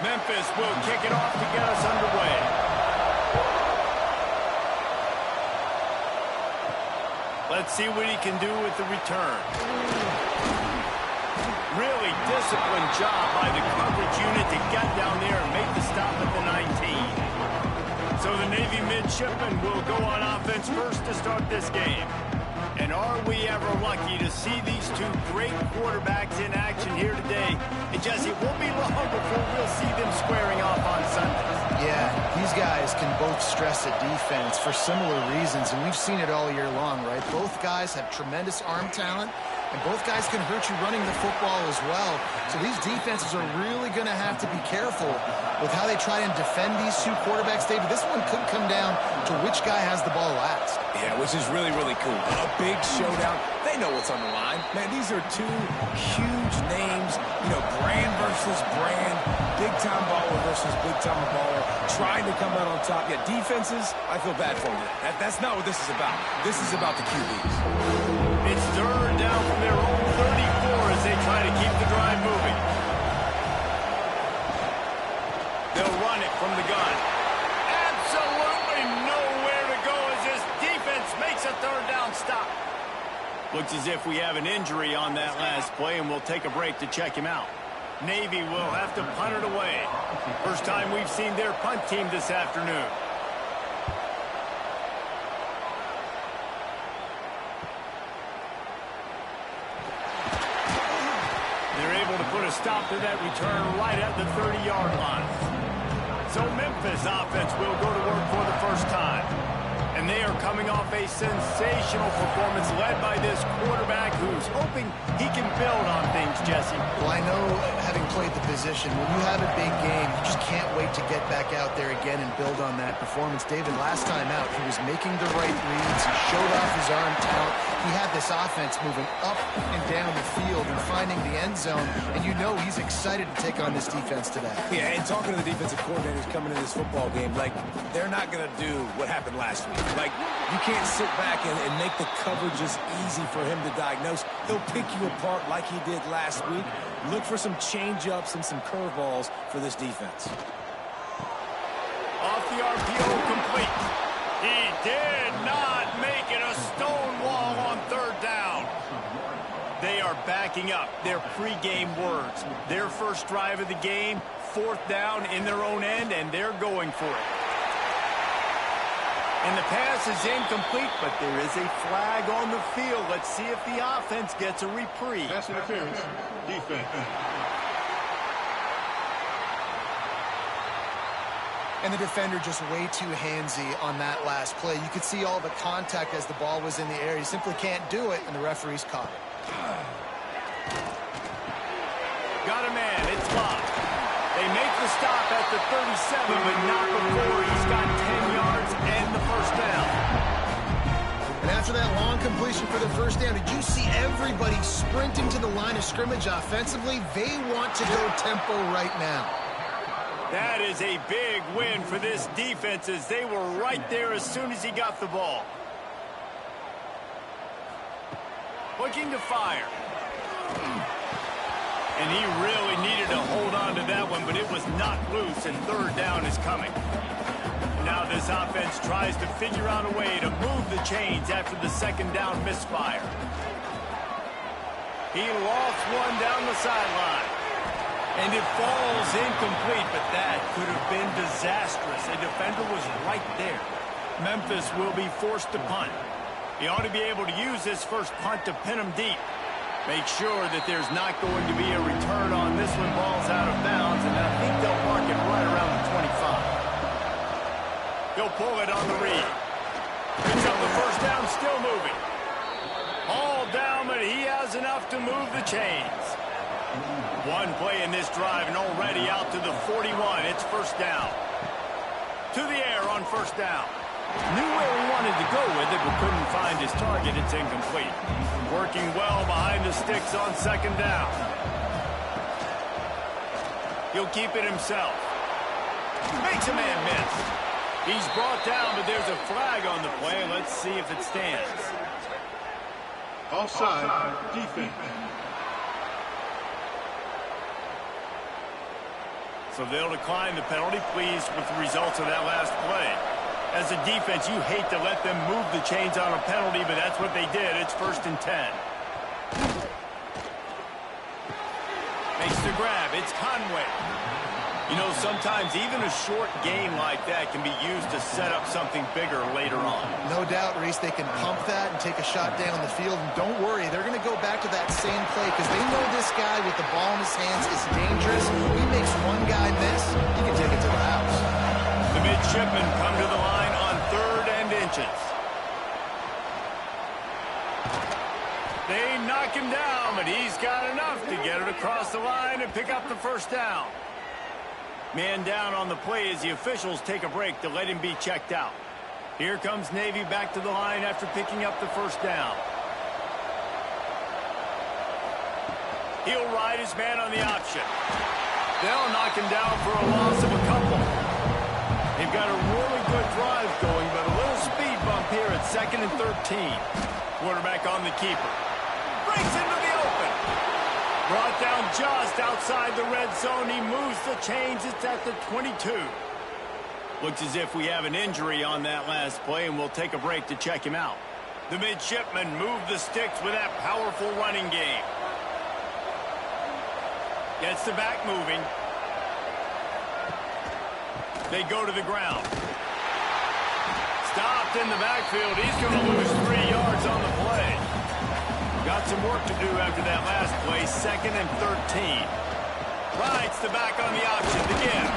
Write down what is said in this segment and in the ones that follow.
Memphis will kick it off to get us underway. Let's see what he can do with the return. Really disciplined job by the coverage unit to get down there and make the stop at the 19. So the Navy midshipmen will go on offense first to start this game. And are we ever lucky to see these two great quarterbacks in action here today? And Jesse, it won't be long before we'll see them squaring off on Sundays. Yeah, these guys can both stress a defense for similar reasons, and we've seen it all year long, right? Both guys have tremendous arm talent, and both guys can hurt you running the football as well. So these defenses are really going to have to be careful with how they try and defend these two quarterbacks, David. This one could come down to which guy has the ball last. Yeah, which is really, really cool. A big showdown. They know what's on the line. Man, these are two huge names. You know, brand versus brand. Big-time baller versus big-time baller. Trying to come out on top. Yeah, defenses, I feel bad for you. That's not what this is about. This is about the QBs. It's third down from their own 34 as they try to keep the drive moving. They'll run it from the gun. Absolutely nowhere to go as this defense makes a third down stop. Looks as if we have an injury on that last play, and we'll take a break to check him out. Navy will have to punt it away. First time we've seen their punt team this afternoon. They're able to put a stop to that return right at the 30-yard line. So Memphis offense will go to work for the first time. And they are coming off a sensational performance led by this quarterback who's hoping he can build on things, Jesse. Well, I know, having played the position, when you have a big game, you just can't wait to get back out there again and build on that performance. David, last time out, he was making the right reads. He showed off his arm talent. He had this offense moving up and down the field and finding the end zone. And you know he's excited to take on this defense today. Yeah, and talking to the defensive coordinators coming in this football game, like, they're not going to do what happened last week. Like, you can't sit back and make the coverages easy for him to diagnose. He'll pick you apart like he did last week. Look for some change-ups and some curveballs for this defense. Off the RPO, complete. He did not make it a stone wall on third down. They are backing up their pregame words. Their first drive of the game, fourth down in their own end, and they're going for it. And the pass is incomplete, but there is a flag on the field. Let's see if the offense gets a reprieve. Pass interference, defense. And the defender just way too handsy on that last play. You could see all the contact as the ball was in the air. He simply can't do it, and the referee's caught it. Got a man. It's locked. They make the stop at the 37, but not before he's got 10 yards and the first down. And after that long completion for the first down, did you see everybody sprinting to the line of scrimmage offensively? They want to go tempo right now. That is a big win for this defense as they were right there as soon as he got the ball. Looking to fire. And he really needed to hold on to that one, but it was knocked loose, and third down is coming. Now this offense tries to figure out a way to move the chains after the second down misfire. He lost one down the sideline. And it falls incomplete, but that could have been disastrous. A defender was right there. Memphis will be forced to punt. He ought to be able to use this first punt to pin him deep. Make sure that there's not going to be a return on this one. Ball's out of bounds, and I think they'll mark it right around the 25. He'll pull it on the read. Picks up the first down, still moving. All down, but he has enough to move the chains. One play in this drive, and already out to the 41. It's first down. To the air on first down. Knew where he wanted to go with it, but couldn't find his target. It's incomplete. Working well behind the sticks on second down. He'll keep it himself. Makes a man miss. He's brought down, but there's a flag on the play. Let's see if it stands. Offside, defense. So they'll decline the penalty, pleased with the results of that last play. As a defense, you hate to let them move the chains on a penalty, but that's what they did. It's 1st and 10. Makes the grab. It's Conway. You know, sometimes even a short game like that can be used to set up something bigger later on. No doubt, Reese, they can pump that and take a shot down the field. And don't worry, they're going to go back to that same play because they know this guy with the ball in his hands is dangerous. He makes one guy miss, he can take it to the house. The midshipmen come to the line on 3rd and inches. They knock him down, but he's got enough to get it across the line and pick up the 1st down. Man down on the play as the officials take a break to let him be checked out. Here comes Navy back to the line after picking up the 1st down. He'll ride his man on the option. They'll knock him down for a loss of a couple. They've got a really good drive going, but a little speed bump here at 2nd and 13. Quarterback on the keeper. Breaks into the open. Brought down just outside the red zone. He moves the chains. It's at the 22. Looks as if we have an injury on that last play, and we'll take a break to check him out. The midshipmen move the sticks with that powerful running game. Gets the back moving. They go to the ground. Stopped in the backfield. He's going to lose 3 yards on the play. Got some work to do after that last play. 2nd and 13. Rides the back on the option to give.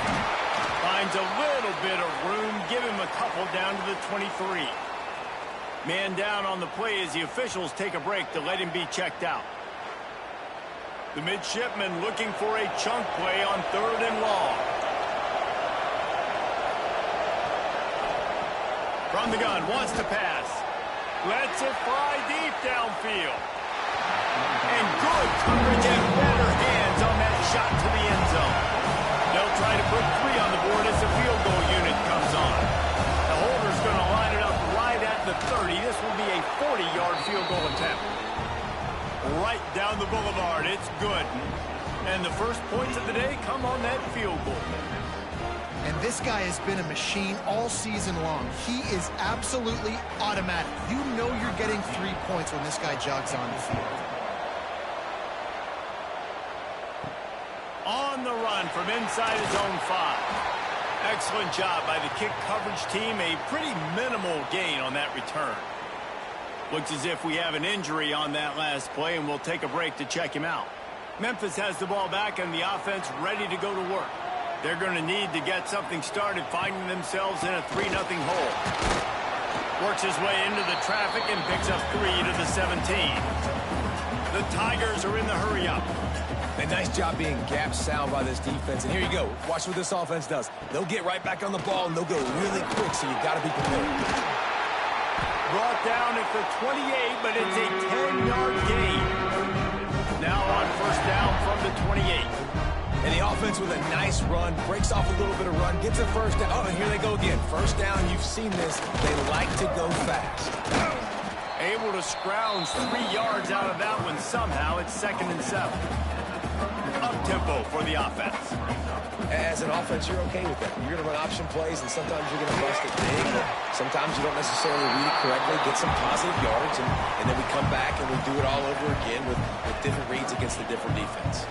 Finds a little bit of room. Give him a couple down to the 23. Man down on the play as the officials take a break to let him be checked out. The midshipmen looking for a chunk play on 3rd and long. From the gun, wants to pass. Lets it fly deep downfield. And good coverage and better hands on that shot to the end zone. They'll try to put 3 on the board as the field goal unit comes on. The holder's going to line it up right at the 30. This will be a 40-yard field goal attempt. Right down the boulevard. It's good. And the first points of the day come on that field goal. And this guy has been a machine all season long. He is absolutely automatic. You know you're getting 3 points when this guy jogs on the field. On the run from inside his own 5. Excellent job by the kick coverage team. A pretty minimal gain on that return. Looks as if we have an injury on that last play, and we'll take a break to check him out. Memphis has the ball back and the offense ready to go to work. They're going to need to get something started, finding themselves in a 3-0 hole. Works his way into the traffic and picks up 3 to the 17. The Tigers are in the hurry-up. A nice job being gap sound by this defense. And here you go. Watch what this offense does. They'll get right back on the ball, and they'll go really quick, so you've got to be prepared. Brought down at the 28, but it's a 10-yard gain. Now on 1st down from the 28. And the offense with a nice run, breaks off a little bit of run, gets a 1st down. Oh, and here they go again. 1st down, you've seen this. They like to go fast. Able to scrounge 3 yards out of that one somehow. It's 2nd and 7. Up-tempo for the offense. As an offense, you're okay with that. You're going to run option plays, and sometimes you're going to bust it big. Sometimes you don't necessarily read it correctly, get some positive yards, and then we come back and we do it all over again with different reads against the different defense.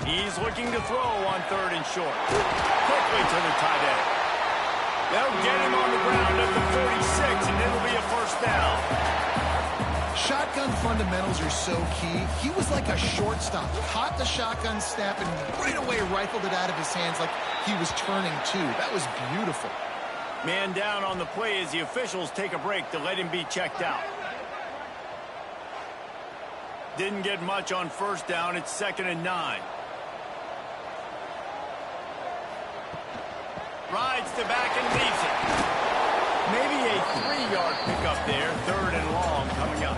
He's looking to throw on 3rd and short. Quickly to the tight end. They'll get him on the ground at the 46, and it'll be a 1st down. Shotgun fundamentals are so key. He was like a shortstop. Caught the shotgun snap and right away rifled it out of his hands like he was turning 2. That was beautiful. Man down on the play as the officials take a break to let him be checked out. Didn't get much on 1st down. It's 2nd and 9. Rides the back and leaves it. Maybe a 3-yard pickup there. 3rd and long coming up.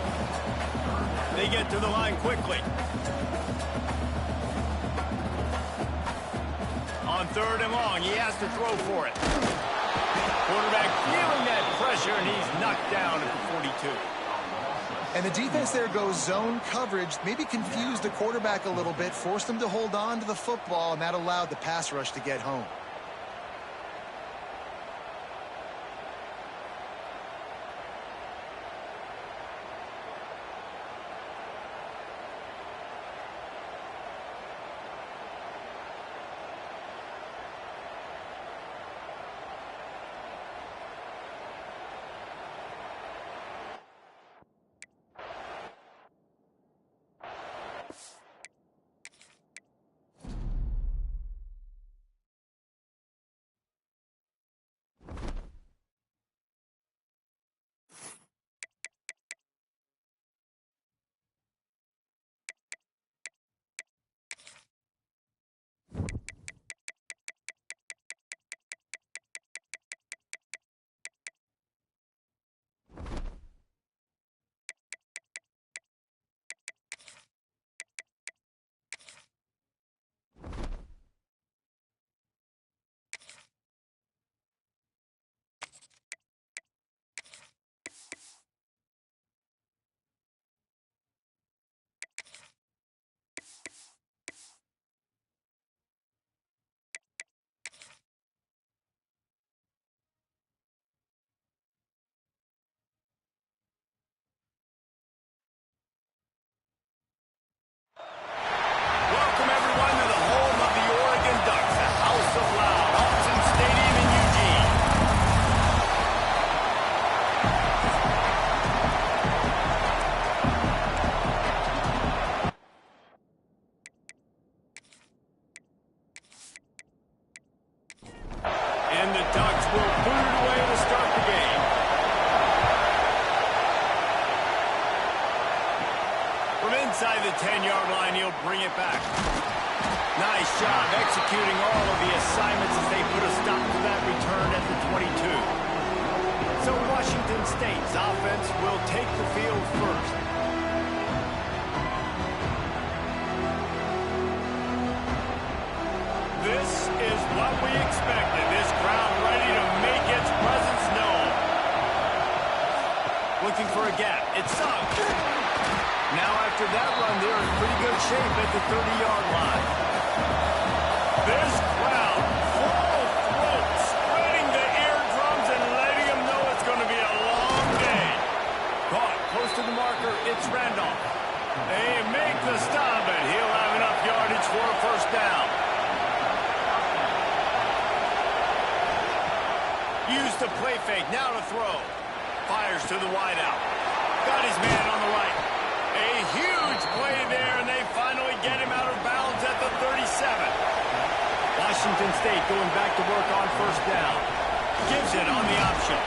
They get to the line quickly. On 3rd and long, he has to throw for it. Quarterback feeling that pressure, and he's knocked down at the 42. And the defense there goes zone coverage, maybe confused the quarterback a little bit, forced him to hold on to the football, and that allowed the pass rush to get home. Welcome, everyone, to the home of the Oregon Ducks, the House of Loud, Autzen Stadium in Eugene. And the Ducks will boot it away to start the game. From inside the 10-yard line, he'll bring it back. Nice job executing all of the assignments as they put a stop to that return at the 22. So Washington State's offense will take the field first. This is what we expected. This crowd ready to make its presence known. Looking for a gap. It's Sugg. Now after that run, they're in pretty good shape at the 30-yard line. This crowd, full throat, spreading the eardrums and letting them know it's going to be a long day. Caught close to the marker, it's Randolph. They make the stop, and he'll have enough yardage for a first down. Use the play fake, now to throw. Fires to the wideout. Got his man on the right. A huge play there, and they finally get him out of bounds at the 37. Washington State going back to work on first down. Gives it on the option.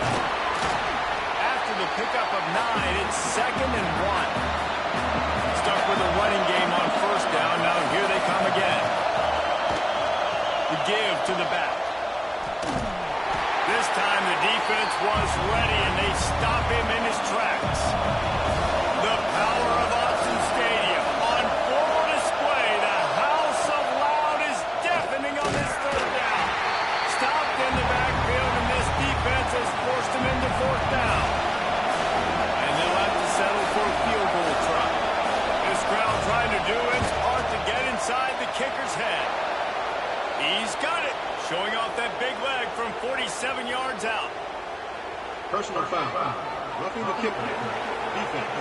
After the pickup of 9, it's 2nd and 1. Stuck with a running game on first down. Now here they come again. The give to the back. This time the defense was ready, and they stop him in his tracks. The power of Autzen Stadium on full display. The House of Loud is deafening on this third down. Stopped in the backfield, and this defense has forced him into fourth down. And they'll have to settle for a field goal try. This crowd trying to do its part to get inside the kicker's head. He's got it, showing off that big leg from 47 yards out. Personal foul. Roughing the kicker. Defense.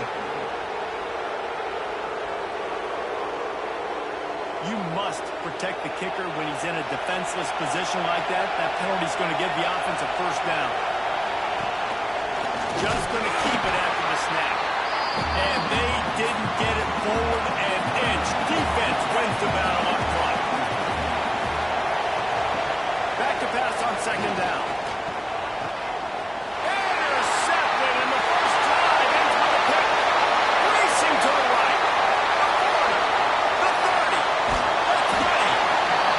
You must protect the kicker when he's in a defenseless position like that. That penalty's going to give the offense a first down. Just going to keep it after the snap. And they didn't get it forward an inch. Defense wins the battle up front. Back to pass on second down. Intercepted, and the first drive ends with a pick. Racing to the right. The 40. The 20.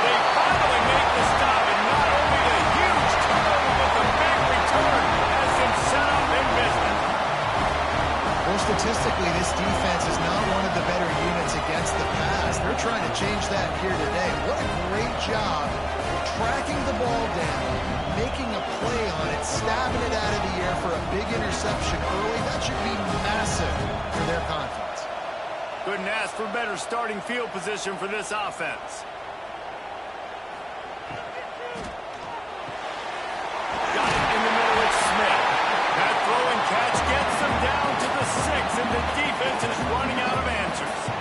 They finally make the stop, and not only the huge turnover, but the big return has them set up in business. Well, statistically, this defense is not one of the better units against the pass. They're trying to change that here today. What a great job tracking the ball down, making a play on it, stabbing it out of the air for a big interception early. That should be massive for couldn't ask for better starting field position for this offense. Got it in the middle with Smith. That throw and catch gets them down to the 6, and the defense is running out of answers.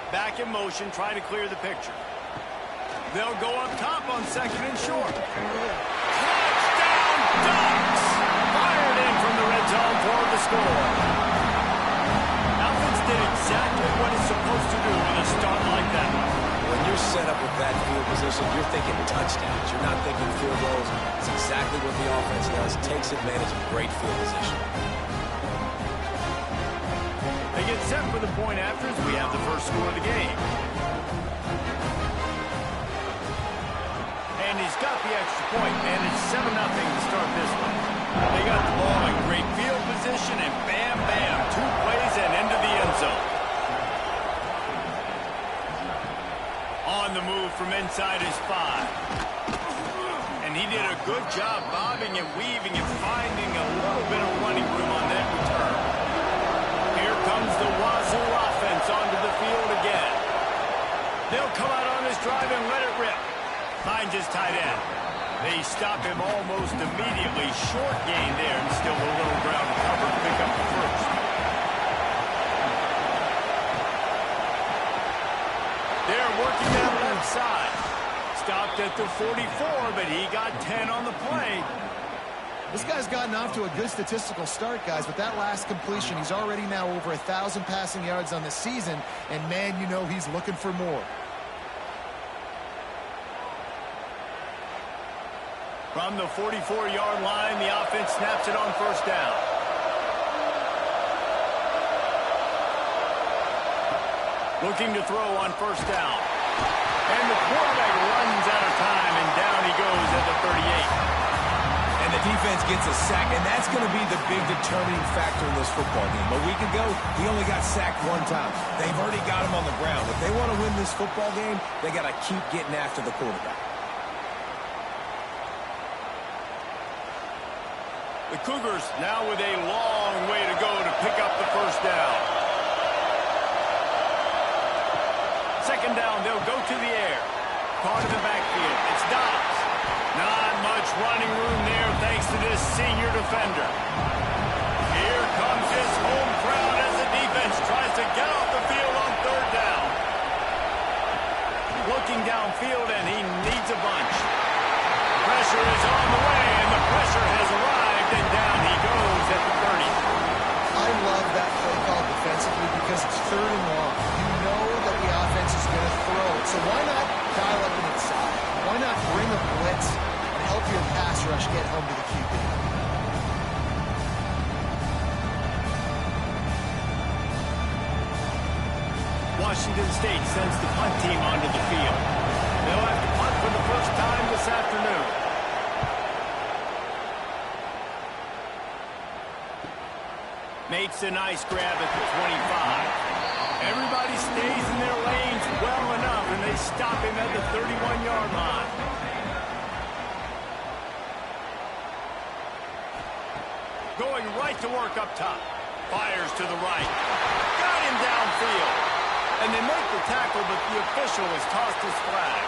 Back in motion, try to clear the picture. They'll go up top on 2nd and short. Touchdown, Ducks! Fired in from the red zone for the score. Offense did exactly what it's supposed to do with a start like that. When you're set up with that field position, you're thinking touchdowns. You're not thinking field goals. It's exactly what the offense does. Takes advantage of great field position. They get set for the point after as we have the first score of the game. And he's got the extra point, and it's 7-0 to start this one. They got the ball in great field position, and bam, bam, 2 plays and into the end zone. On the move from inside his 5. And he did a good job bobbing and weaving and finding a little bit of running room on that return. Here comes the Wazoo offense onto the field again. They'll come out on this drive and let it rip. Finds his tight end. They stop him almost immediately. Short gain there and still a little ground cover to pick up the first. They're working that left side. Stopped at the 44, but he got 10 on the play. This guy's gotten off to a good statistical start, guys. With that last completion, he's already now over 1,000 passing yards on the season, and man, you know he's looking for more. From the 44-yard line, the offense snaps it on first down. Looking to throw on first down. And the quarterback runs out of time, and down he goes at the 38. And the defense gets a sack, and that's going to be the big determining factor in this football game. A week ago, he only got sacked 1 time. They've already got him on the ground. If they want to win this football game, they got to keep getting after the quarterback. The Cougars now with a long way to go to pick up the first down. Second down, they'll go to the air. Caught in the backfield. It's Dobbs. Not much running room there thanks to this senior defender. Here comes his home crowd as the defense tries to get off the field on third down. Looking downfield, and he needs a bunch. Pressure is on the way, and the pressure has arrived. And down he goes at the 30. I love that play call defensively because it's 3rd and long. You know that the offense is going to throw it. So why not dial up an inside? Why not bring a blitz and help your pass rush get home to the QB? Washington State sends the punt team onto the field. They'll have to punt for the first time this afternoon. Makes a nice grab at the 25. Everybody stays in their lanes well enough, and they stop him at the 31-yard line. Going right to work up top. Fires to the right. Got him downfield. And they make the tackle, but the official has tossed his flag.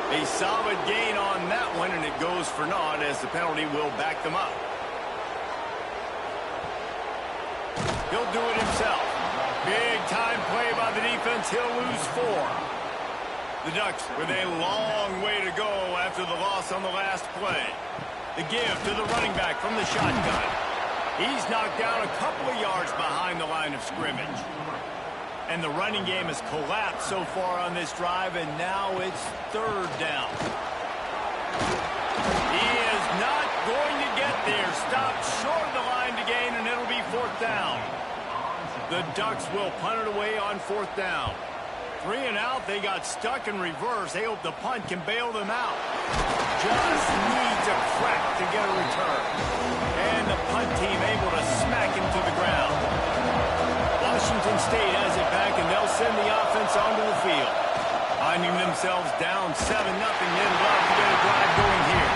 A solid gain on that one, and it goes for naught as the penalty will back them up. He'll do it himself. Big time play by the defense. He'll lose 4. The Ducks with a long way to go after the loss on the last play. The give to the running back from the shotgun. He's knocked down a couple of yards behind the line of scrimmage. And the running game has collapsed so far on this drive, and now it's 3rd down. He is not going to get there. Stopped short of the line to gain, and it'll be 4th down. The Ducks will punt it away on 4th down. 3 and out. They got stuck in reverse. They hope the punt can bail them out. Just needs a crack to get a return. And the punt team able to smack him to the ground. Washington State has it back, and they'll send the offense onto the field. Finding themselves themselves down 7-0. They'd love to get a drive going here.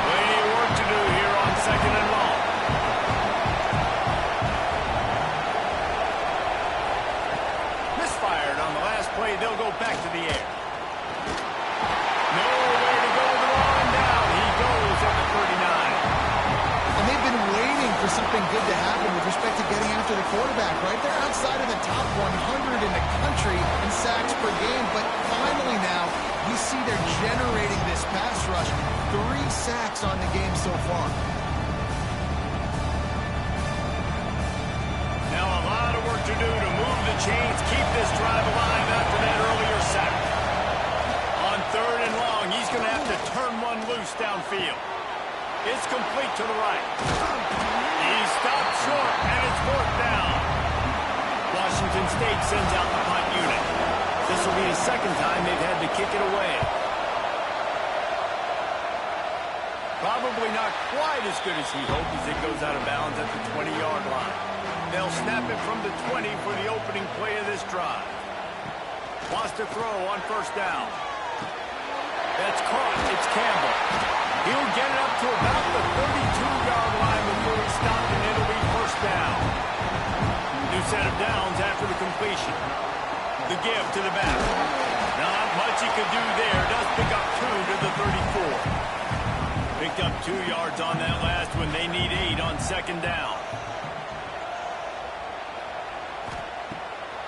Plenty of work to do here on 2nd and long. Misfired on the last play. They'll go back to the air. Nowhere to go with the ball and down. He goes at the 39. And they've been waiting for something good to happen with respect to getting after the quarterback, right? They're outside of the top 100 in the country in sacks per game, but finally now we see they're generating this pass rush. 3 sacks on the game so far. Now a lot of work to do to move the chains, keep this drive alive after that earlier sack. On 3rd and long, he's going to have to turn one loose downfield. It's complete to the right. He stopped short, and it's 4th down. Washington State sends out the punt unit. This will be the 2nd time they've had to kick it away. Probably not quite as good as he hoped as it goes out of bounds at the 20-yard line. They'll snap it from the 20 for the opening play of this drive. Wants to throw on 1st down. That's caught. It's Campbell. He'll get it up to about the 32-yard line before he's stopped, and it'll be 1st down. New set of downs after the completion. The give to the back. Not much he could do there. Does pick up 2 to the 34. Picked up 2 yards on that last one. They need 8 on 2nd down.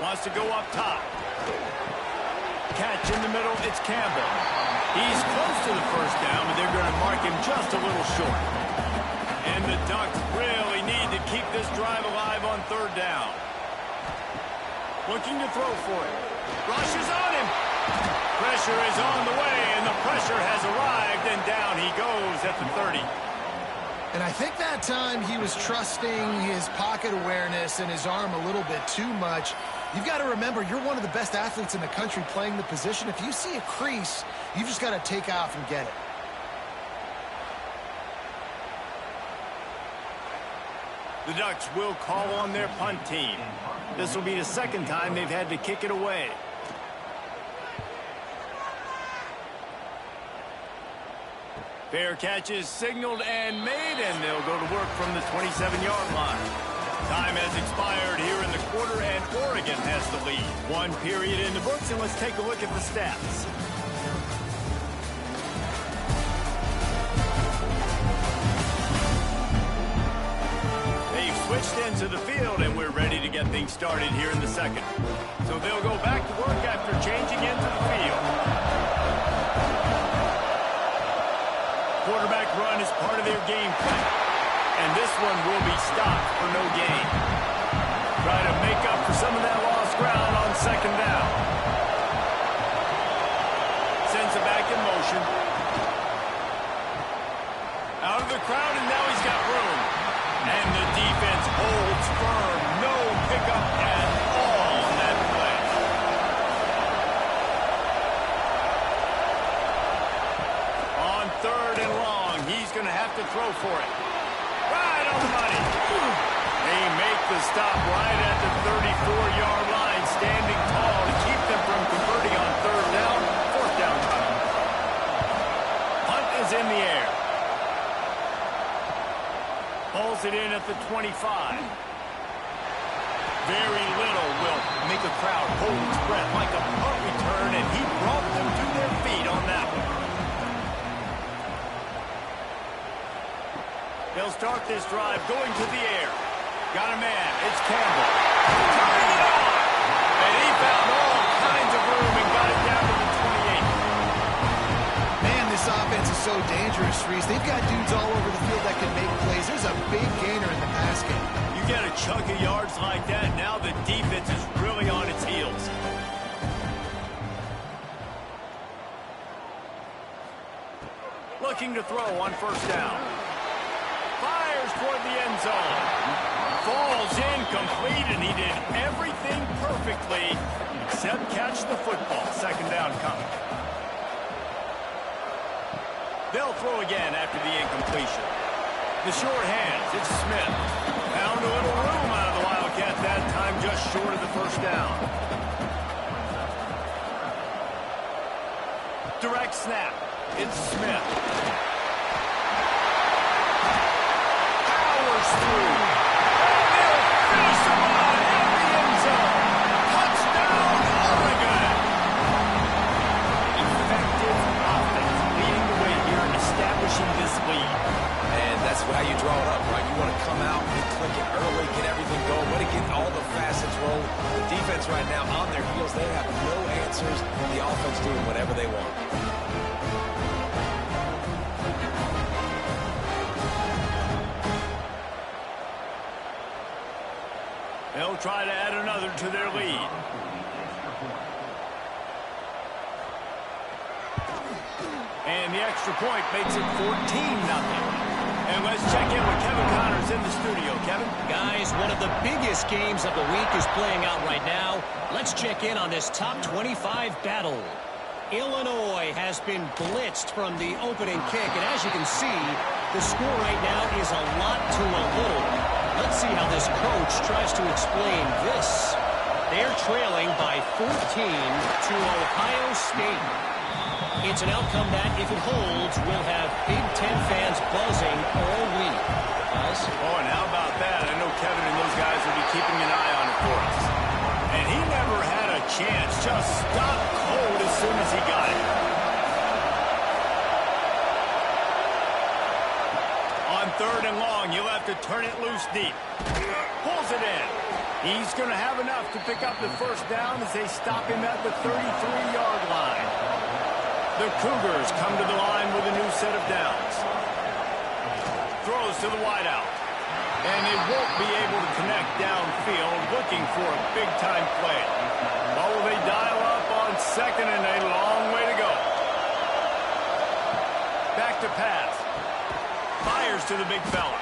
Wants to go up top. Catch in the middle. It's Campbell. He's close to the 1st down, but they're going to mark him just a little short. And the Ducks really need to keep this drive alive on 3rd down. Looking to throw for it. Rush is on him. Pressure is on the way, and the pressure has arrived, and down he goes at the 30. And I think that time he was trusting his pocket awareness and his arm a little bit too much. You've got to remember, you're one of the best athletes in the country playing the position. If you see a crease, you've just got to take off and get it. The Ducks will call on their punt team. This will be the 2nd time they've had to kick it away. Fair catch is signaled and made, and they'll go to work from the 27-yard line. Time has expired here in the quarter, and Oregon has the lead. 1 period in the books, and let's take a look at the stats. They've switched into the field, and we're ready to get things started here in the 2nd. So they'll go back to work after changing into the field. Quarterback run is part of their game plan. And this one will be stopped for no gain. Try to make up for some of that lost ground on 2nd down. Sends it back in motion. Out of the crowd, and now he's got room. And the defense holds firm. No pickup at all on that play. On 3rd and long, he's going to have to throw for it. Right on the money. They make the stop right at the 34-yard line, standing tall to keep them from converting on 3rd down. 4th down time. Punt is in the air. Pulls it in at the 25. Very little will make a crowd hold its breath like a punt return, and he brought them to their feet on that one. They'll start this drive going to the air. Got a man. It's Campbell. Turning it on. And he found all kinds of room and got it down to the 28. Man, this offense is so dangerous, Reese. They've got dudes all over the field that can make plays. There's a big gainer in the pass game. You get a chunk of yards like that, now the defense is really on its heels. Looking to throw on 1st down. Fires toward the end zone. Falls incomplete, and he did everything perfectly except catch the football. 2nd down coming. They'll throw again after the incompletion. The short hands, it's Smith. Found a little room out of the Wildcat that time, just short of the 1st down. direct snap. It's Smith. Powers through. And they'll finish him on in the end zone. Touchdown, Oregon. Effective offense leading the way here, establishing this lead. And that's how you draw it up, right? You want to come out and click it early, get everything going, want to get all the facets rolling. The defense right now on their heels, they have no answers. The offense doing whatever they want. They'll try to add another to their lead. And the extra point makes it 14-0. And let's check in with Kevin Connors in the studio. Kevin? Guys, one of the biggest games of the week is playing out right now. Let's check in on this top 25 battle. Illinois has been blitzed from the opening kick, and as you can see, the score right now is a lot to a little. Let's see how this coach tries to explain this. They're trailing by 14 to Ohio State. It's an outcome that, if it holds, will have Big Ten fans buzzing all week. Guys? Oh, and how about that? I know Kevin and those guys will be keeping an eye on it for us. And he never had a chance. Just stopped cold as soon as he got it. On 3rd and long, you'll have to turn it loose deep. Pulls it in. He's going to have enough to pick up the first down as they stop him at the 33-yard line. The Cougars come to the line with a new set of downs. Throws to the wideout. And they won't be able to connect downfield, looking for a big-time play. What will they dial up on 2nd and a long way to go? Back to pass. Fires to the big fella.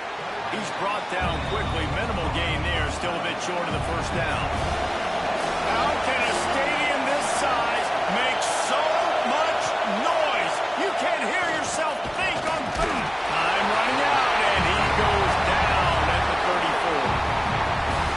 He's brought down quickly. Minimal gain there. Still a bit short of the first down. How can a stadium this size make so much noise? You can't hear yourself think on time. Time running out, and he goes down at the 34.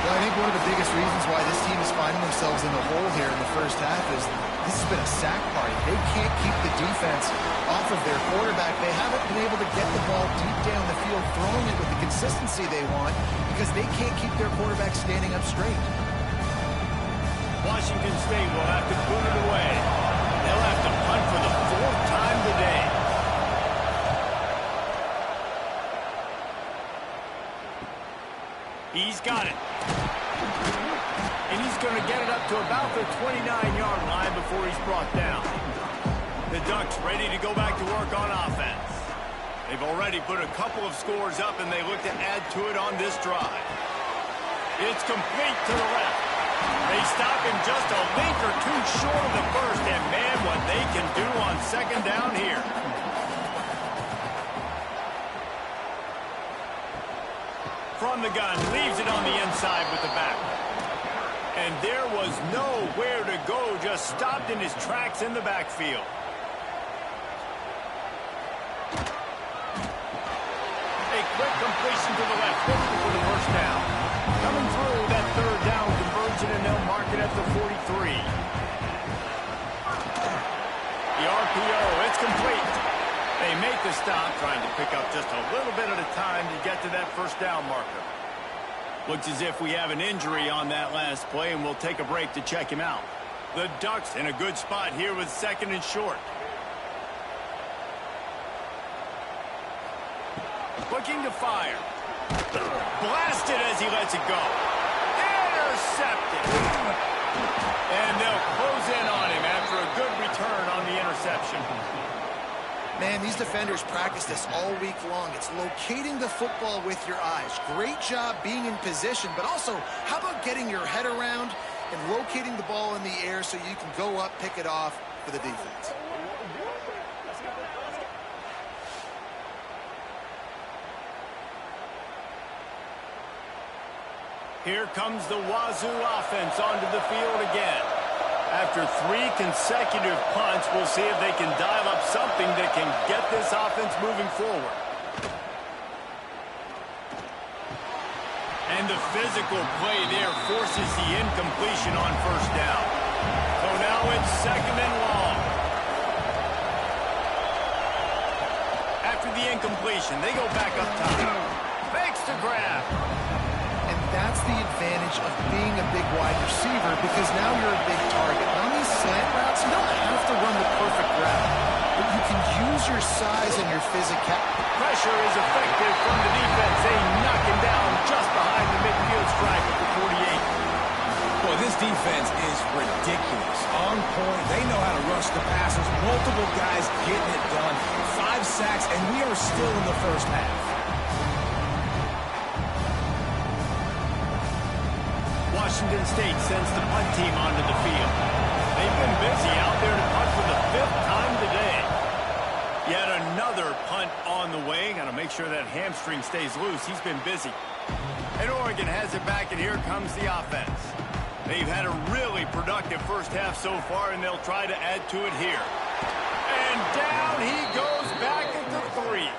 Well, I think one of the biggest reasons why this team is finding themselves in the hole here in the first half is this has been a sack party. They can't keep the defense off of their quarterback. They haven't been able to get the ball deep down the field, throwing it with the consistency they want because they can't keep their quarterback standing up straight. Washington State will have to boot it away. They'll have to punt for the 4th time today. He's got it. And he's going to get it up to about the 29-yard line before he's brought down. The Ducks ready to go back to work on offense. They've already put a couple of scores up, and they look to add to it on this drive. It's complete to the left. They stop him just a link or two short of the first, and man, what they can do on 2nd down here. From the gun, leaves it on the inside with the back. And there was nowhere to go, just stopped in his tracks in the backfield. A quick completion to the left, looking for the first down. Coming through that 3rd down conversion, and they'll mark it at the 43. The RPO, it's complete. They make the stop, trying to pick up just a little bit at a time to get to that first down marker. Looks as if we have an injury on that last play, and we'll take a break to check him out. The Ducks in a good spot here with 2nd and short. Looking to fire. Blasted as he lets it go. Intercepted. And they'll close in on him after a good return on the interception. Man, these defenders practice this all week long. It's locating the football with your eyes. Great job being in position, but also, how about getting your head around and locating the ball in the air so you can go up, pick it off for the defense. Here comes the Wazoo offense onto the field again. After 3 consecutive punts, we'll see if they can dial up something that can get this offense moving forward. And the physical play there forces the incompletion on first down. So now it's 2nd and long. incompletion. They go back up top. Fakes the grab. And that's the advantage of being a big wide receiver because now you're a big target. On these slant routes, you don't have to run the perfect route, but you can use your size and your physicality. Pressure is effective from the defense. They knock him down just behind the midfield stripe at the 48. Boy, this defense is ridiculous. On point. They know how to rush the passers. Multiple guys getting it done. 5 sacks, and we are still in the first half. Washington State sends the punt team onto the field. They've been busy out there to punt for the 5th time today. Yet another punt on the way. Got to make sure that hamstring stays loose. He's been busy. And Oregon has it back, and here comes the offense. They've had a really productive first half so far, and they'll try to add to it here. And down he goes back at the 3.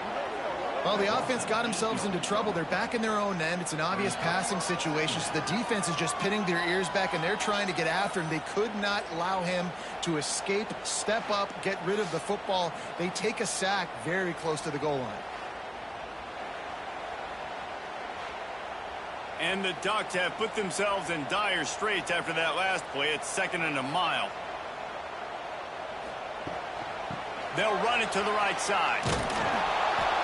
Well, the offense got themselves into trouble. They're back in their own end. It's an obvious passing situation, so the defense is just pinning their ears back, and they're trying to get after him. They could not allow him to escape, step up, get rid of the football. They take a sack very close to the goal line. And the Ducks have put themselves in dire straits after that last play. It's 2nd and a mile. They'll run it to the right side.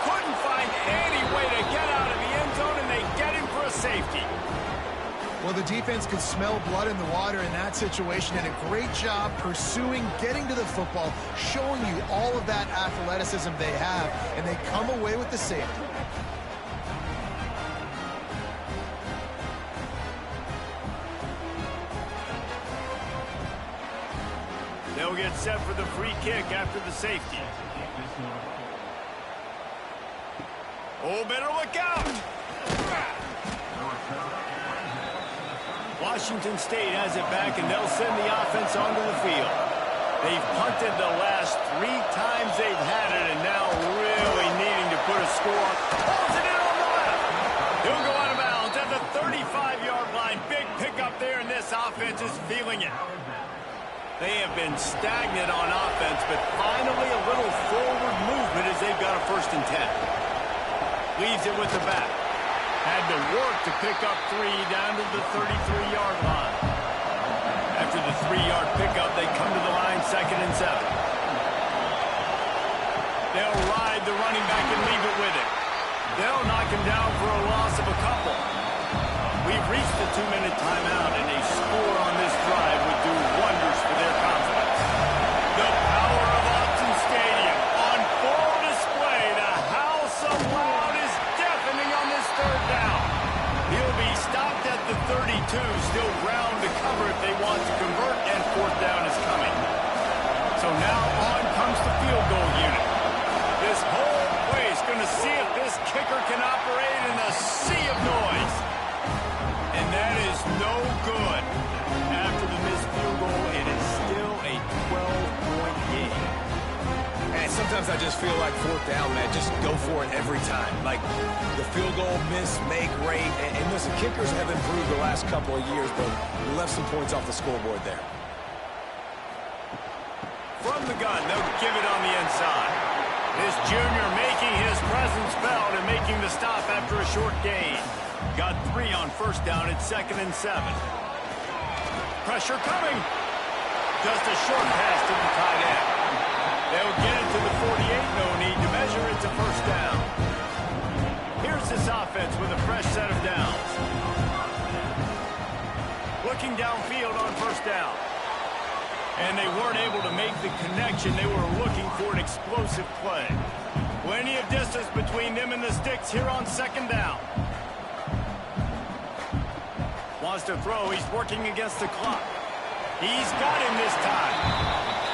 Couldn't find any way to get out of the end zone, and they get him for a safety. Well, the defense could smell blood in the water in that situation, and a great job pursuing, getting to the football, showing you all of that athleticism they have, and they come away with the safety. They'll get set for the free kick after the safety. Oh, better look out! Washington State has it back, and they'll send the offense onto the field. They've punted the last 3 times they've had it, and now really needing to put a score. Pulls it in on the left. He'll go out of bounds at the 35-yard line. Big pickup there, and this offense is feeling it. They have been stagnant on offense, but finally a little forward movement as they've got a 1st and 10. Leaves it with the back. Had to work to pick up 3 down to the 33-yard line. After the 3-yard pickup, they come to the line 2nd and 7. They'll ride the running back and leave it with him. They'll knock him down for a loss of a couple. We've reached the 2-minute timeout, and a score on this drive would do wonders for their confidence. The power of Autzen Stadium on full display. The house of loud is deafening on this 3rd down. He'll be stopped at the 32, still ground to cover if they want to convert, and 4th down is coming. So now on comes the field goal unit. This whole place going to see if this kicker can operate in a sea of noise. And that is no good. After the missed field goal, it is still a 12-point game. And sometimes I just feel like 4th down, man, just go for it every time. Like the field goal miss, make rate. And listen, kickers have improved the last couple of years, but we left some points off the scoreboard there. From the gun, they'll give it on the inside. This junior making his presence felt and making the stop after a short gain. Got 3 on 1st down at 2nd and 7. Pressure coming. Just a short pass to the tight end. They'll get it to the 48. No need to measure it to 1st down. Here's this offense with a fresh set of downs. Looking downfield on 1st down. And they weren't able to make the connection. They were looking for an explosive play. Plenty of distance between them and the sticks here on 2nd down. Wants to throw. He's working against the clock. He's got him this time.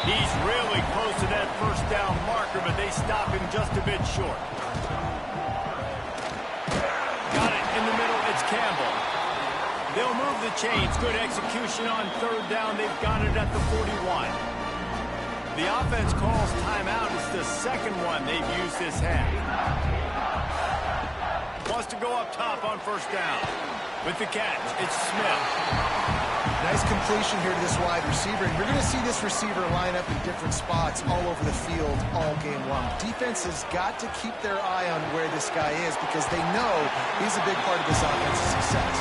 He's really close to that 1st down marker, but they stop him just a bit short. Got it in the middle. It's Campbell. They'll move the chains. Good execution on 3rd down. They've got it at the 41. The offense calls timeout. It's the 2nd one they've used this half. Wants to go up top on 1st down. With the catch, it's Smith. Nice completion here to this wide receiver. And you're going to see this receiver line up in different spots all over the field all game long. Defense has got to keep their eye on where this guy is because they know he's a big part of this offense's success.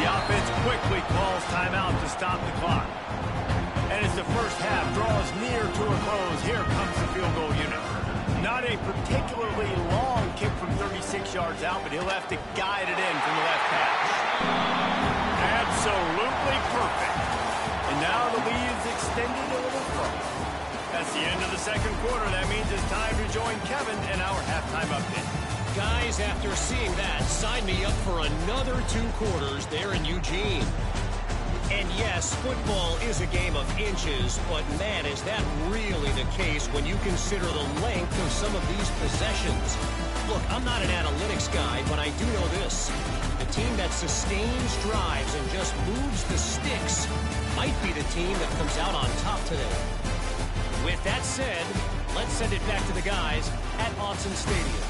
The offense quickly calls timeout to stop the clock. And as the first half draws near to a close, here comes the field goal unit. Not a particularly long kick from 36 yards out, but he'll have to guide it in from the left hash. Absolutely perfect. And now the lead is extended a little further. That's the end of the second quarter. That means it's time to join Kevin in our halftime update. Guys, after seeing that, sign me up for another 2 quarters there in Eugene. And yes, football is a game of inches, but man, is that really the case when you consider the length of some of these possessions. Look, I'm not an analytics guy, but I do know this. The team that sustains drives and just moves the sticks might be the team that comes out on top today. With that said, let's send it back to the guys at Autzen Stadium.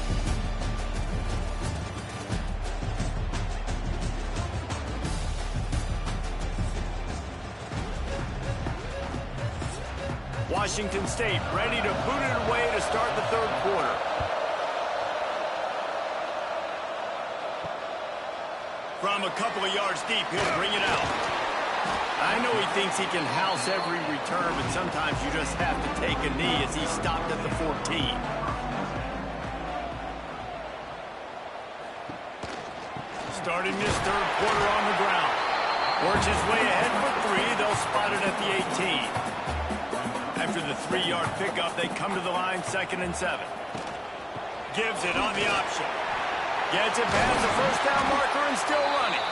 Washington State ready to boot it away to start the third quarter. From a couple of yards deep, he'll bring it out. I know he thinks he can house every return, but sometimes you just have to take a knee as he stopped at the 14. Starting this third quarter on the ground. Works his way ahead for 3. They'll spot it at the 18. After the 3-yard pickup, they come to the line, 2nd and 7. Gives it on the option. Gets it past the first down marker and still running.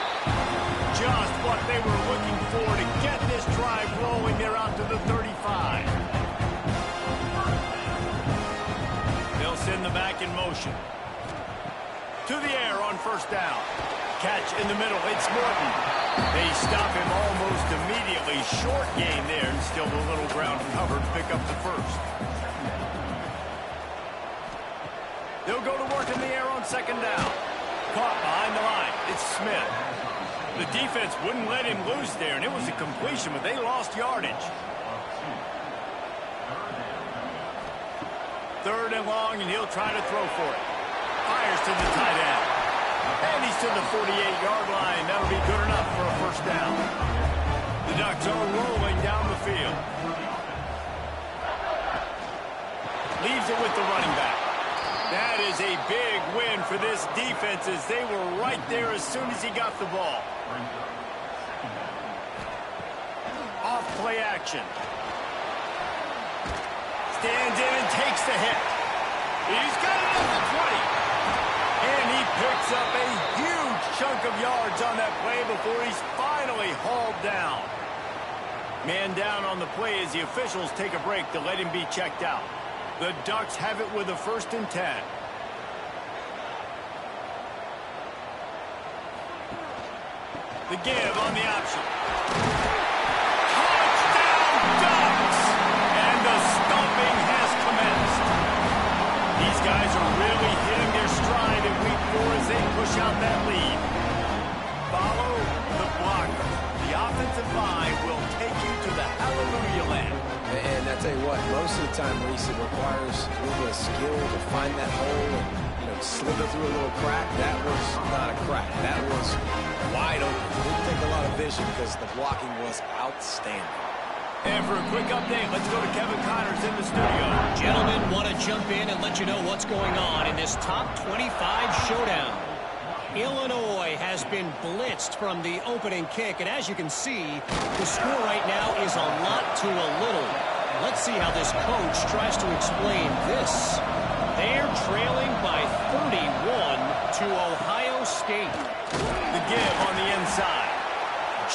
Just what they were looking for to get this drive rolling. They're out to the 35. They'll send the back in motion. To the air on first down. Catch in the middle. It's Morton. They stop him almost immediately. Short gain there, and still a little ground cover to pick up the first. They'll go to work in the air on 2nd down. Caught behind the line. It's Smith. The defense wouldn't let him loose there, and it was a completion, but they lost yardage. 3rd and long, and he'll try to throw for it. Fires to the tight end. And he's to the 48-yard line. That'll be good enough for a first down. The Ducks are rolling down the field. Leaves it with the running back. That is a big win for this defense as they were right there as soon as he got the ball. Off play action. Stands in and takes the hit. He's got it at the 20. And he picks up a huge chunk of yards on that play before he's finally hauled down. Man down on the play as the officials take a break to let him be checked out. The Ducks have it with a 1st and 10. The give on the option. Touchdown Ducks! And the stomping has commenced. These guys are really hitting their stride in week 4 as they push out that lead. Follow the blocker. The offensive line will take you to the hallelujah land. And I tell you what, most of the time, Reese, it requires a little bit of skill to find that hole and, slip it through a little crack. That was not a crack. That was wide open. It didn't take a lot of vision because the blocking was outstanding. And for a quick update, let's go to Kevin Connors in the studio. Gentlemen, want to jump in and let you know what's going on in this top 25 showdown. Illinois has been blitzed from the opening kick, and as you can see, the score right now is a lot to a little. Let's see how this coach tries to explain this. They're trailing by 31 to Ohio State. The give on the inside.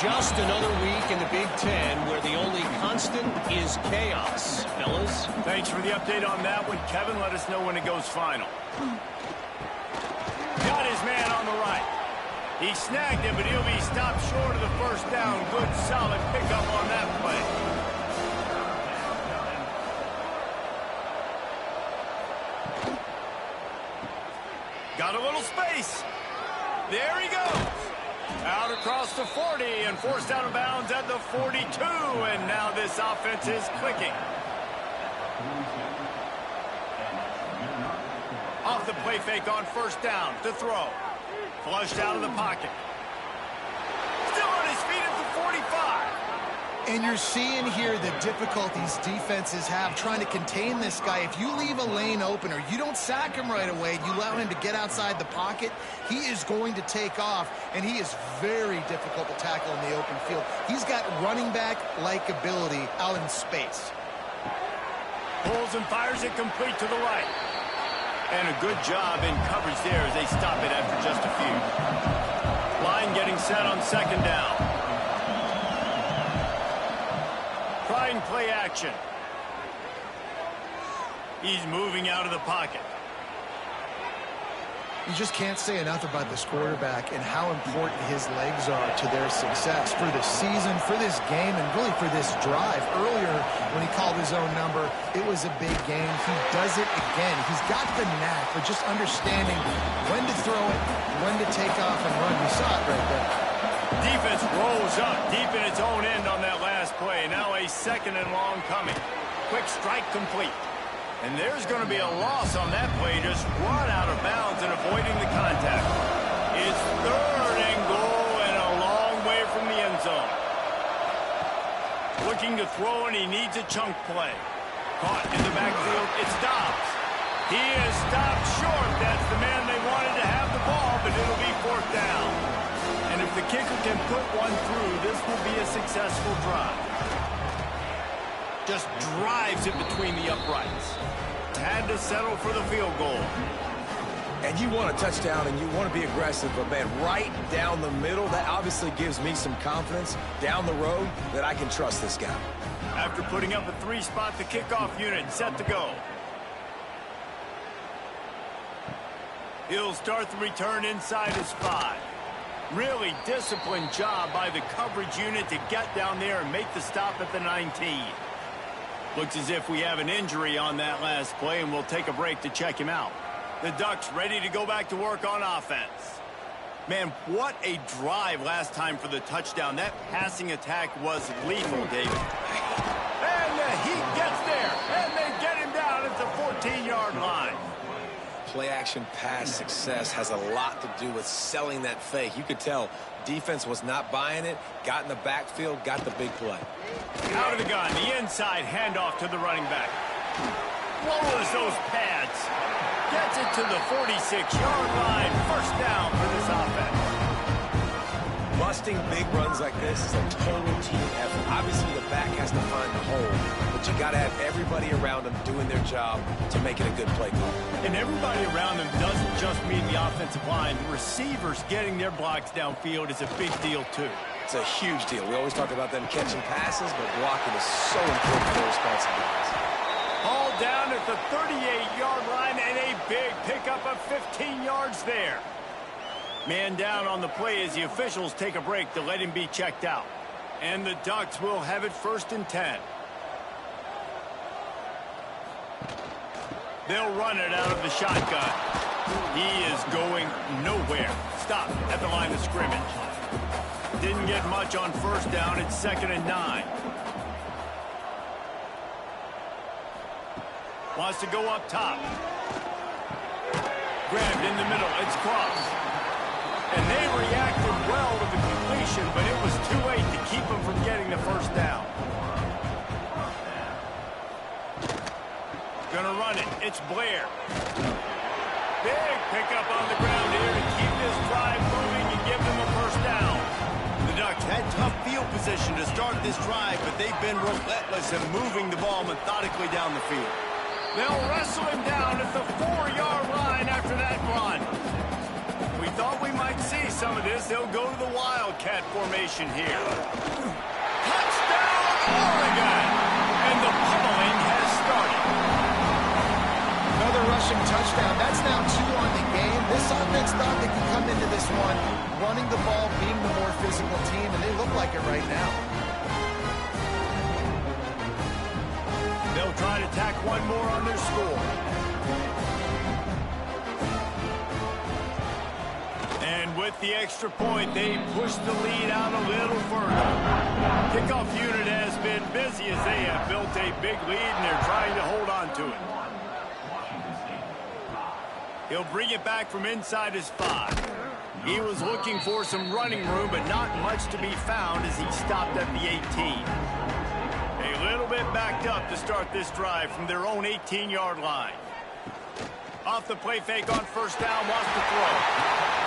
Just another week in the Big Ten where the only constant is chaos, fellas. Thanks for the update on that one. Kevin, let us know when it goes final. Got his man on the right. He snagged him, but he'll be stopped short of the first down. Good, solid pickup on that play. Got a little space. There he goes. Out across the 40 and forced out of bounds at the 42. And now this offense is clicking. Off the play fake on first down to throw. Flushed out of the pocket. Still on his feet at the 45. And you're seeing here the difficulties defenses have trying to contain this guy. If you leave a lane open or you don't sack him right away, you allow him to get outside the pocket, he is going to take off, and he is very difficult to tackle in the open field. He's got running back-like ability out in space. Pulls and fires it complete to the right. And a good job in coverage there as they stop it after just a few. Line getting set on second down. Trying play action. He's moving out of the pocket. You just can't say enough about this quarterback and how important his legs are to their success for the season, for this game, and really for this drive. Earlier, when he called his own number, it was a big game. He does it again. He's got the knack for just understanding when to throw it, when to take off and run. You saw it right there. Defense rolls up deep in its own end on that last play. Now a second and long coming. Quick strike complete. And there's going to be a loss on that play. Just run out of bounds and avoiding the contact. It's third and goal and a long way from the end zone. Looking to throw, and he needs a chunk play. Caught in the backfield. It's Dobbs. He is stopped short. That's the man they wanted to have the ball, but it'll be fourth down. And if the kicker can put one through, this will be a successful drive. Just drives it between the uprights. Had to settle for the field goal. And you want a touchdown and you want to be aggressive, but man, right down the middle, that obviously gives me some confidence down the road that I can trust this guy. After putting up a three-spot, the kickoff unit set to go. He'll start the return inside his 5. Really disciplined job by the coverage unit to get down there and make the stop at the 19. Looks as if we have an injury on that last play, and we'll take a break to check him out. The Ducks ready to go back to work on offense. Man, what a drive last time for the touchdown. That passing attack was lethal, David. And he gets there, and they get him down at the 14-yard line. Play-action pass success has a lot to do with selling that fake. You could tell defense was not buying it, got in the backfield, got the big play. Out of the gun, the inside handoff to the running back. Lowers those pads. Gets it to the 46-yard line. First down for this offense. Busting big runs like this is a total team effort. Obviously, the back has to find the hole, but you got to have everybody around them doing their job to make it a good play call. And everybody around them doesn't just mean the offensive line. The receivers getting their blocks downfield is a big deal, too. It's a huge deal. We always talk about them catching passes, but blocking is so important for those responsibilities. All down at the 38-yard line, and a big pickup of 15 yards there. Man down on the play as the officials take a break to let him be checked out. And the Ducks will have it 1st and 10. They'll run it out of the shotgun. He is going nowhere. Stop at the line of scrimmage. Didn't get much on first down. It's 2nd and 9. Wants to go up top. Grabbed in the middle. It's crossed. And they reacted well to the completion, but it was too late to keep them from getting the first down. Gonna run it. It's Blair. Big pickup on the ground here to keep this drive moving and give them a first down. The Ducks had tough field position to start this drive, but they've been relentless in moving the ball methodically down the field. They'll wrestle him down at the 4-yard line after that run. We thought we might see some of this. They'll go to the Wildcat formation here. Touchdown, Oregon! And the pummeling has started. Another rushing touchdown. That's now 2 on the game. This offense thought they could come into this one running the ball, being the more physical team, and they look like it right now. They'll try to tack one more on their score. And And with the extra point, they push the lead out a little further. Kickoff unit has been busy as they have built a big lead, and they're trying to hold on to it. He'll bring it back from inside his 5. He was looking for some running room, but not much to be found as he stopped at the 18. A little bit backed up to start this drive from their own 18-yard line. Off the play fake on first down, wants to throw.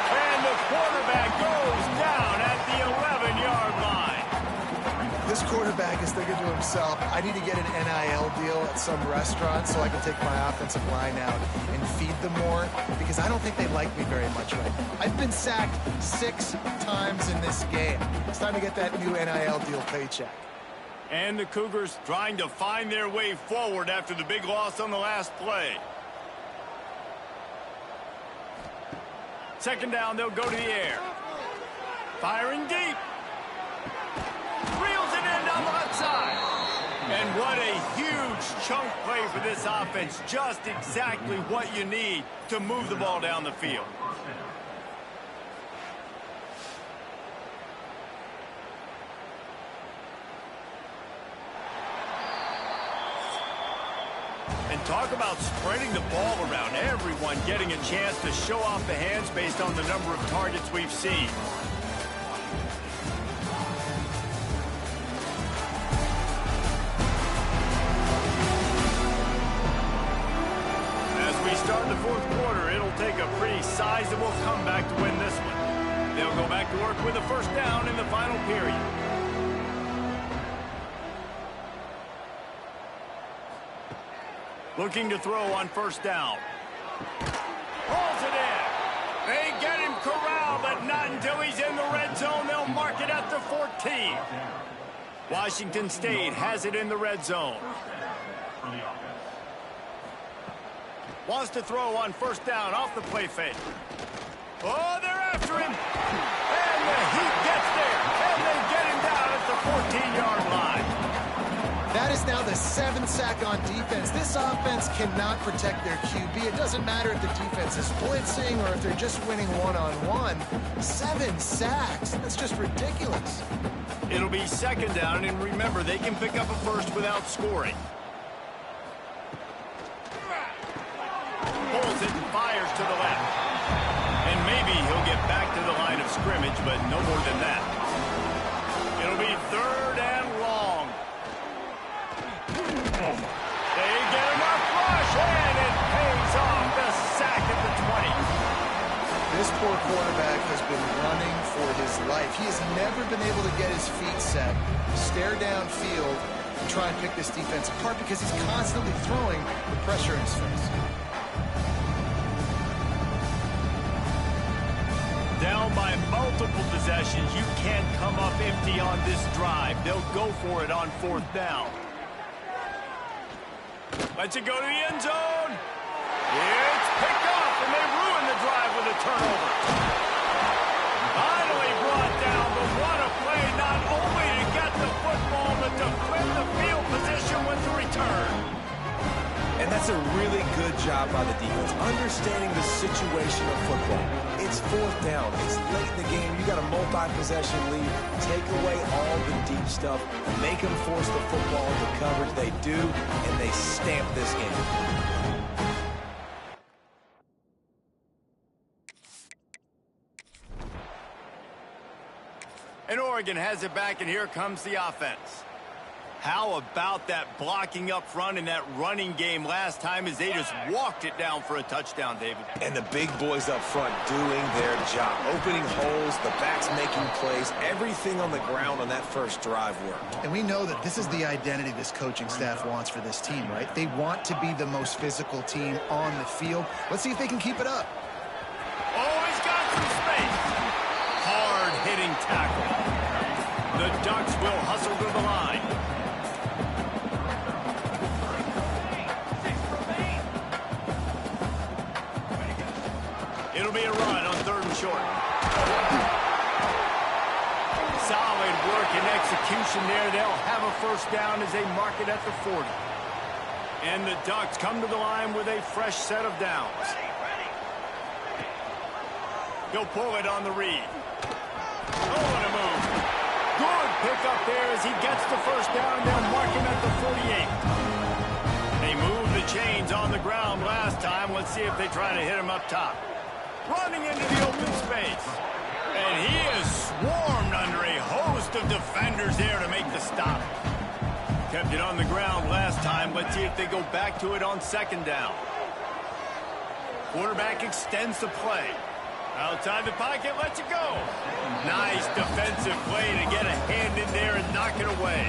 And the quarterback goes down at the 11-yard line. This quarterback is thinking to himself, I need to get an NIL deal at some restaurant so I can take my offensive line out and feed them more, because I don't think they like me very much right now. I've been sacked 6 times in this game. It's time to get that new NIL deal paycheck. And the Cougars trying to find their way forward after the big loss on the last play. Second down, they'll go to the air. Firing deep. Reels it in down the left side. And what a huge chunk play for this offense. Just exactly what you need to move the ball down the field. And talk about spreading the ball around. Everyone getting a chance to show off the hands based on the number of targets we've seen. As we start the fourth quarter, it'll take a pretty sizable comeback to win this one. They'll go back to work with a first down in the final period. Looking to throw on first down. Pulls it in. They get him corralled, but not until he's in the red zone. They'll mark it at the 14. Washington State has it in the red zone. Wants to throw on first down off the play fake. Oh, they're after him. And the Heat gets there. And they get him down at the 14-yard line. That is now the 7th sack on defense. This offense cannot protect their QB. It doesn't matter if the defense is blitzing or if they're just winning one-on-one. 7 sacks. That's just ridiculous. It'll be second down, and remember, they can pick up a first without scoring. Pulls it and fires to the left. And maybe he'll get back to the line of scrimmage, but no more than that. It'll be third and long. They get him up rush, and it pays off the sack at the 20. This poor quarterback has been running for his life. He has never been able to get his feet set, stare downfield, and try and pick this defense apart because he's constantly throwing with pressure in his face. Down by multiple possessions, you can't come up empty on this drive. They'll go for it on fourth down. Lets it go to the end zone. It's picked off, and they ruin the drive with a turnover. Finally brought down, but what a play, not only to get the football, but to flip the field position with the return. And that's a really good job by the defense, understanding the situation of football. It's fourth down. It's late in the game. You got a multi-possession lead. Take away all the deep stuff. Make them force the football into coverage. They do, and they stamp this game. And Oregon has it back, and here comes the offense. How about that blocking up front and that running game last time as they just walked it down for a touchdown, David? And the big boys up front doing their job. Opening holes, the backs making plays. Everything on the ground on that first drive worked. And we know that this is the identity this coaching staff wants for this team, right? They want to be the most physical team on the field. Let's see if they can keep it up. Oh, he's got some space. Hard-hitting tackle. The Ducks will hustle to the line. It'll be a run on third and short. Solid work and execution there. They'll have a first down as they mark it at the 40. And the Ducks come to the line with a fresh set of downs. He'll pull it on the read. Oh, what a move. Good pickup there as he gets the first down. They'll mark him at the 48. They moved the chains on the ground last time. Let's see if they try to hit him up top. Running into the open space. And he is swarmed under a host of defenders there to make the stop. Kept it on the ground last time. Let's see if they go back to it on second down. Quarterback extends the play. Outside the pocket, lets it go. Nice defensive play to get a hand in there and knock it away.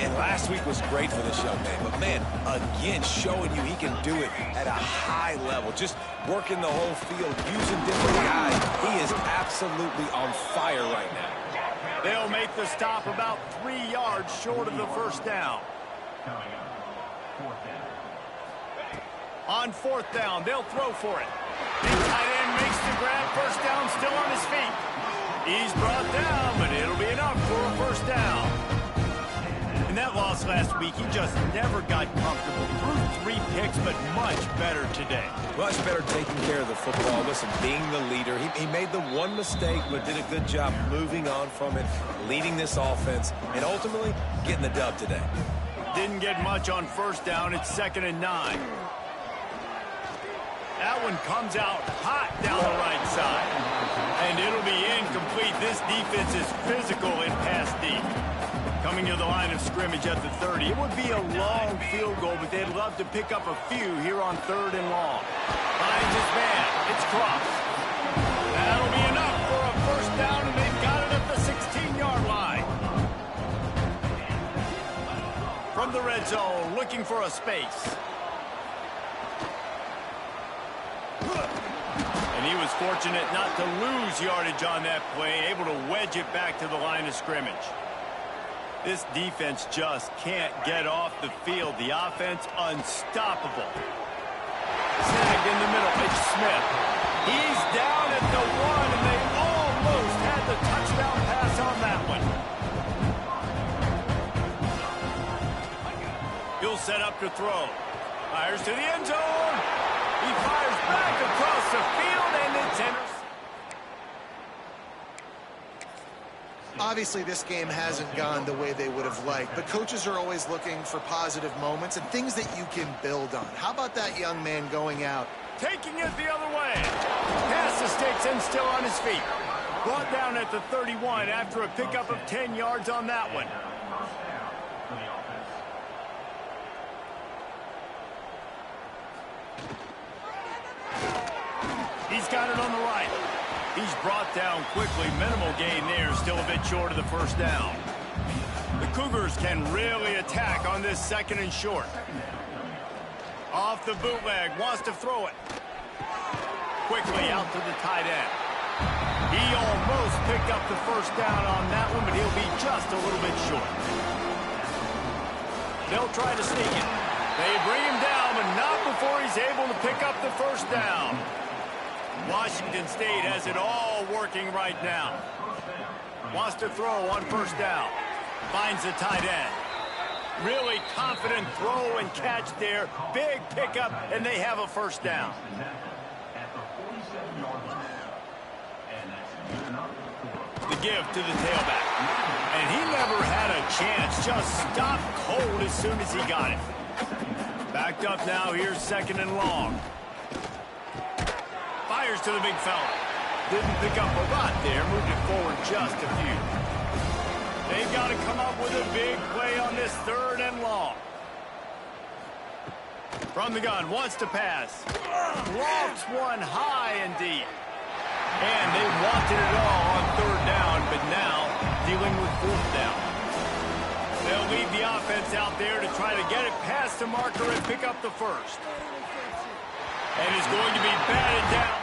And last week was great for this young man. But, man, again, showing you he can do it at a high level. Just working the whole field, using different guys. He is absolutely on fire right now. They'll make the stop about 3 yards short of the first down. On fourth down, they'll throw for it. The tight end makes the grab. First down, still on his feet. He's brought down, but it'll be enough for a first down. In that loss last week, he just never got comfortable. Threw 3 picks, but much better today. Much better taking care of the football. Listen, being the leader, he made the one mistake, but did a good job moving on from it, leading this offense, and ultimately getting the dub today. Didn't get much on first down. It's 2nd and 9. That one comes out hot down the right side. And it'll be incomplete. This defense is physical in pass deep. Coming to the line of scrimmage at the 30. It would be a long field goal, but they'd love to pick up a few here on 3rd and long. Finds his man. It's crossed. That'll be enough for a first down, and they've got it at the 16-yard line. From the red zone, looking for a space. And he was fortunate not to lose yardage on that play, able to wedge it back to the line of scrimmage. This defense just can't get off the field. The offense unstoppable. Snagged in the middle. It's Smith. He's down at the 1, and they almost had the touchdown pass on that one. He'll set up to throw. Fires to the end zone. He fires back across the field, and it's intercepted. Obviously, this game hasn't gone the way they would have liked, but coaches are always looking for positive moments and things that you can build on. How about that young man going out? Taking it the other way. Pass the sticks and still on his feet. Brought down at the 31 after a pickup of 10 yards on that one. He's got it on the right. He's brought down quickly. Minimal gain there. Still a bit short of the first down. The Cougars can really attack on this 2nd and short. Off the bootleg. Wants to throw it. Quickly out to the tight end. He almost picked up the first down on that one, but he'll be just a little bit short. They'll try to sneak it. They bring him down, but not before he's able to pick up the first down. Washington State has it all working right now. Wants to throw on first down. Finds the tight end. Really confident throw and catch there. Big pickup, and they have a first down. The give to the tailback. And he never had a chance. Just stopped cold as soon as he got it. Backed up now. Here's 2nd and long. Fires to the big fella. Didn't pick up a lot there. Moved it forward just a few. They've got to come up with a big play on this 3rd and long. From the gun, wants to pass. Lofts one high and deep. And they wanted it all on 3rd down, but now dealing with 4th down. They'll lead the offense out there to try to get it past the marker and pick up the first. And is going to be batted down.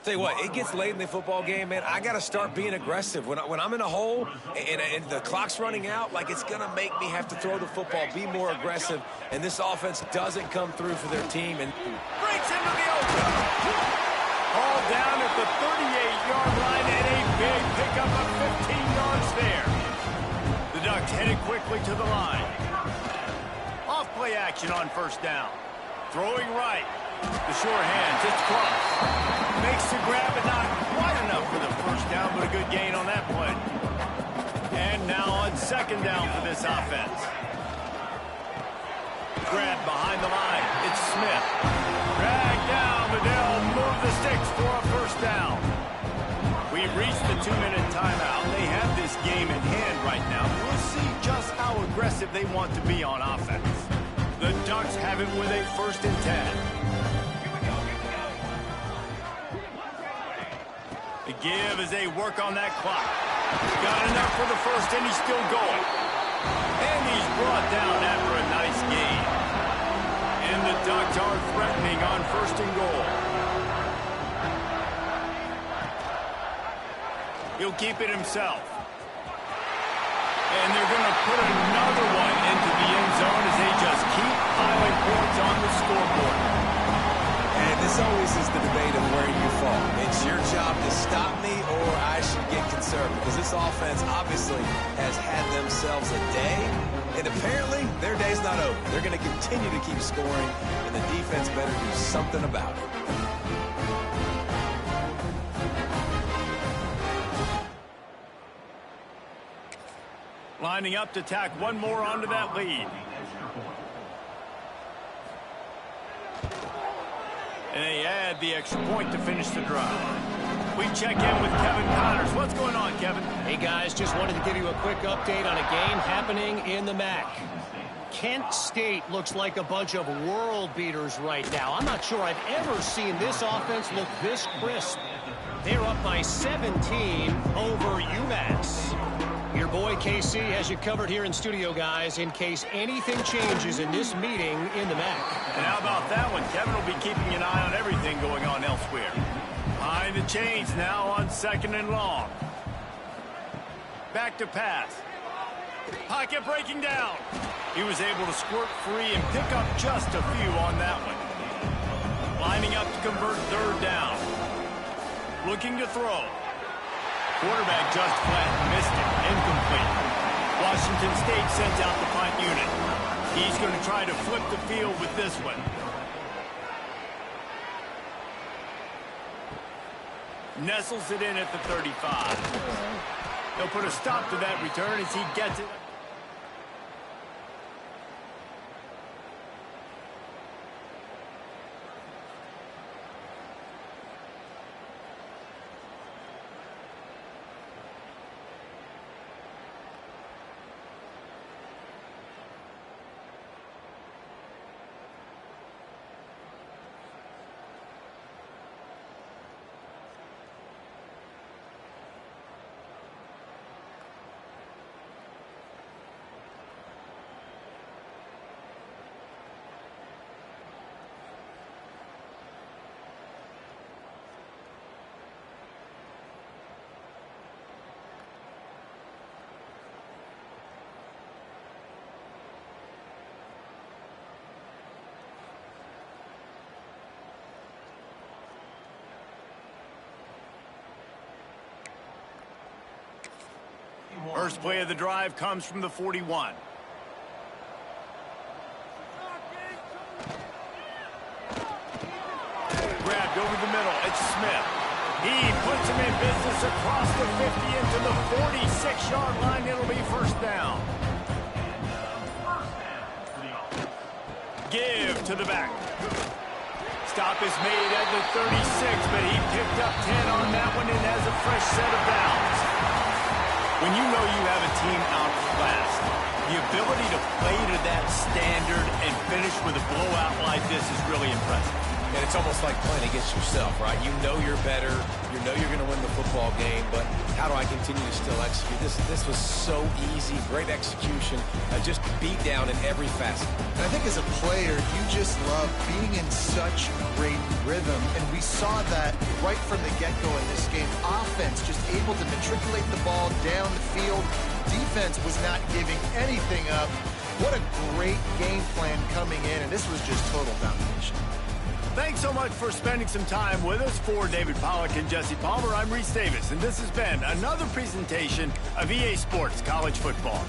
Tell you what, it gets late in the football game, man. I got to start being aggressive. When I'm in a hole and the clock's running out, like it's going to make me have to throw the football, be more aggressive, and this offense doesn't come through for their team. And breaks into the open. All down at the 38-yard line and a big pickup of 15 yards there. The Ducks headed quickly to the line. Off play action on first down. Throwing right. The short hand just crossed. Makes the grab, but not quite enough for the first down, but a good gain on that play. And now on second down for this offense. Grab behind the line. It's Smith. Drag down, but they'll move the sticks for a first down. We've reached the 2-minute timeout. They have this game in hand right now. We'll see just how aggressive they want to be on offense. The Ducks have it with a 1st and 10. The give as they work on that clock. Got enough for the first, and he's still going. And he's brought down after a nice gain. And the Ducks are threatening on 1st and goal. He'll keep it himself. And they're going to put another one into the end zone as they just keep piling points on the scoreboard. And this always is the debate of where you fall. It's your job to stop me or I should get conservative. Because this offense obviously has had themselves a day. And apparently their day's not over. They're going to continue to keep scoring. And the defense better do something about it. Lining up to tack one more onto that lead. And they add the extra point to finish the drive. We check in with Kevin Connors. What's going on, Kevin? Hey, guys, just wanted to give you a quick update on a game happening in the MAC. Kent State looks like a bunch of world beaters right now. I'm not sure I've ever seen this offense look this crisp. They're up by 17 over UMass. Your boy KC has you covered here in studio, guys, in case anything changes in this meeting in the MAC. And how about that one? Kevin will be keeping an eye on everything going on elsewhere. Behind the chains now on 2nd and long. Back to pass. Pocket breaking down. He was able to squirt free and pick up just a few on that one. Lining up to convert 3rd down. Looking to throw. Quarterback just flat, missed it, incomplete. Washington State sends out the punt unit. He's going to try to flip the field with this one. Nestles it in at the 35. He'll put a stop to that return as he gets it. First play of the drive comes from the 41. Grabbed over the middle. It's Smith. He puts him in business across the 50 into the 46-yard line. It'll be 1st down. Give to the back. Stop is made at the 36, but he picked up 10 on that one and has a fresh set of downs. When you know you have a team outclassed, the ability to play to that standard and finish with a blowout like this is really impressive. And it's almost like playing against yourself, right? You know you're better. You know you're going to win the football game, but how do I continue to still execute? This was so easy. Great execution. Just beat down in every facet. And I think as a player, you just love being in such great rhythm. And we saw that right from the get-go in this game. Offense just able to matriculate the ball down the field. Defense was not giving anything up. What a great game plan coming in, and this was just total domination. Thanks so much for spending some time with us. For David Pollack and Jesse Palmer, I'm Reese Davis, and this has been another presentation of EA Sports College Football.